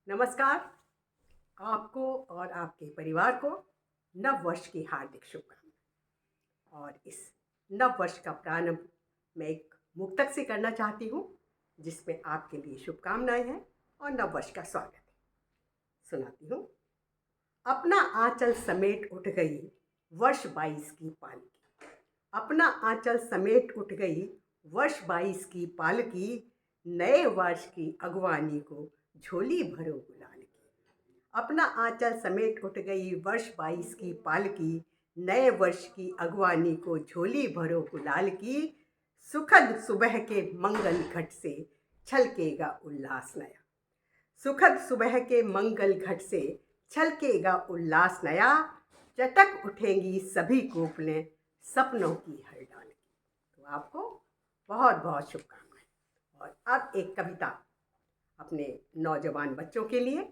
नमस्कार। आपको और आपके परिवार को नव वर्ष की हार्दिक शुभकामनाएं। और इस नव वर्ष का प्रारंभ मैं एक मुक्तक से करना चाहती हूँ, जिसमें आपके लिए शुभकामनाएं हैं और नव वर्ष का स्वागत है। सुनाती हूँ। अपना आंचल समेट उठ गई वर्ष 22 की पालकी। अपना आंचल समेट उठ गई वर्ष 22 की पालकी। नए वर्ष की अगवानी को झोली भरो गुलाल की। अपना आंचल समेट उठ गई वर्ष 22 की पालकी। नए वर्ष की अगवानी को झोली भरो गुलाल की। सुखद सुबह के मंगल घट से छलकेगा उल्लास नया। सुखद सुबह के मंगल घट से छलकेगा उल्लास नया। चटक उठेंगी सभी कोपलें सपनों की हर डाल की। तो आपको बहुत बहुत शुभकामनाएं। और अब एक कविता अपने नौजवान बच्चों के लिए।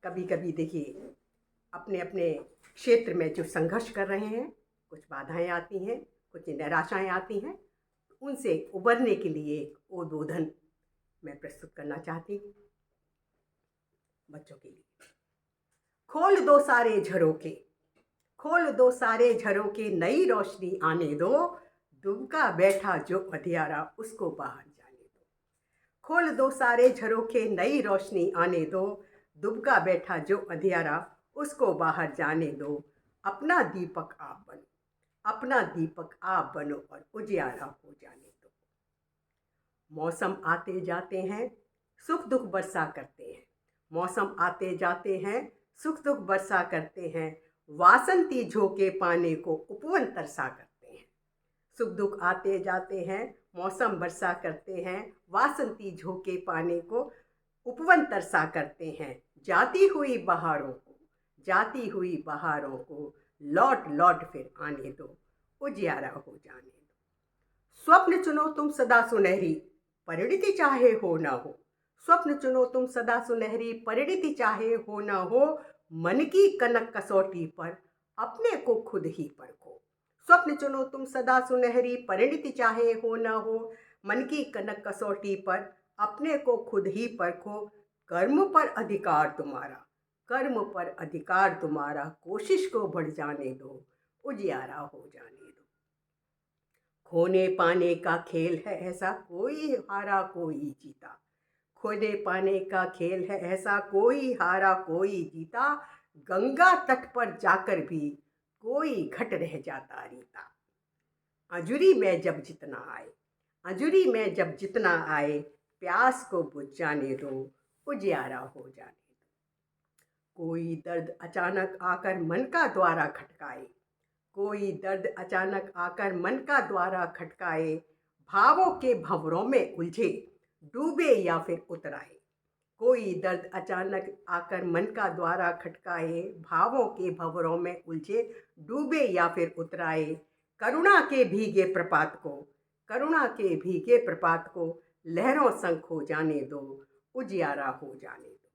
कभी कभी देखिए, अपने अपने क्षेत्र में जो संघर्ष कर रहे हैं, कुछ बाधाएं आती हैं, कुछ निराशाएं आती हैं, उनसे उबरने के लिए एक उद्बोधन मैं प्रस्तुत करना चाहती हूँ बच्चों के लिए। खोल दो सारे झरोखे, खोल दो सारे झरोखे, नई रोशनी आने दो। दुबका बैठा जो अंधियारा उसको बाहर जाने दो। खोल दो सारे झरोखे, नई रोशनी आने दो। दुबका बैठा जो अंधियारा उसको बाहर जाने दो। अपना दीपक आप बनो, अपना दीपक आप बनो और उजियारा हो जाने दो। मौसम आते जाते हैं, सुख दुख बरसा करते हैं। मौसम आते जाते हैं, सुख दुख बरसा करते हैं। वासंती झोंके पाने को उपवन तरसा करते हैं। सुख दुख आते जाते हैं, मौसम बरसा करते हैं। वासंती झोंके पाने को उपवन तरसा करते हैं। जाती हुई बहारों को, जाती हुई बहारों को लौट लौट फिर आने दो, उजियारा हो जाने दो। स्वप्न चुनो तुम सदा सुनहरी, परिणति चाहे हो ना हो। स्वप्न चुनो तुम सदा सुनहरी, परिणति चाहे हो ना हो। मन की कनक कसौटी पर अपने को खुद ही परखो। स्वप्न चुनो तुम सदा सुनहरी, परिणति चाहे हो ना हो। मन की कनक कसौटी पर अपने को खुद ही परखो। कर्म पर अधिकार तुम्हारा, कर्म पर अधिकार तुम्हारा। कोशिश को बढ़ जाने दो, उजियारा हो जाने दो। खोने पाने का खेल है ऐसा, कोई हारा कोई जीता। खोने पाने का खेल है ऐसा, कोई हारा कोई जीता। गंगा तट पर जाकर भी कोई घट रह जाता रीता। अंजुरी में जब जितना आए, अंजुरी में जब जितना आए। प्यास को बुझ जाने दो, उजियारा हो जाने दो। कोई दर्द अचानक आकर मन का द्वारा खटकाए, कोई दर्द अचानक आकर मन का द्वारा खटकाए। भावों के भंवरों में उलझे, डूबे या फिर उतराए। कोई दर्द अचानक आकर मन का द्वारा खटकाए। भावों के भंवरों में उलझे, डूबे या फिर उतराए। करुणा के भीगे प्रपात को, करुणा के भीगे प्रपात को लहरों संग खो जाने दो, उजियारा हो जाने दो।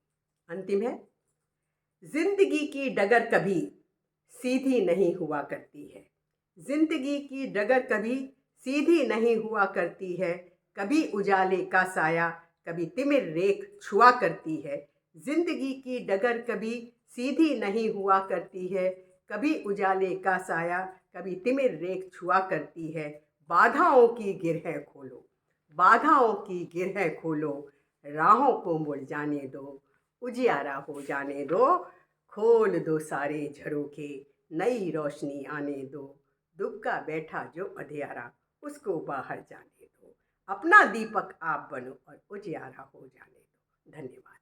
अंतिम है। जिंदगी की डगर कभी सीधी नहीं हुआ करती है। जिंदगी की डगर कभी सीधी नहीं हुआ करती है। कभी उजाले का साया, कभी तिमिर रेख छुआ करती है। जिंदगी की डगर कभी सीधी नहीं हुआ करती है। कभी उजाले का साया, कभी तिमिर रेख छुआ करती है। बाधाओं की गिरह खोलो, बाधाओं की गिरह खोलो। राहों को मुड़ जाने दो, उजियारा हो जाने दो। खोल दो सारे झरोखे, नई रोशनी आने दो। दुबका बैठा जो अंधियारा उसको बाहर जाने दो। अपना दीपक आप बनो और उजियारा हो जाने दो। धन्यवाद।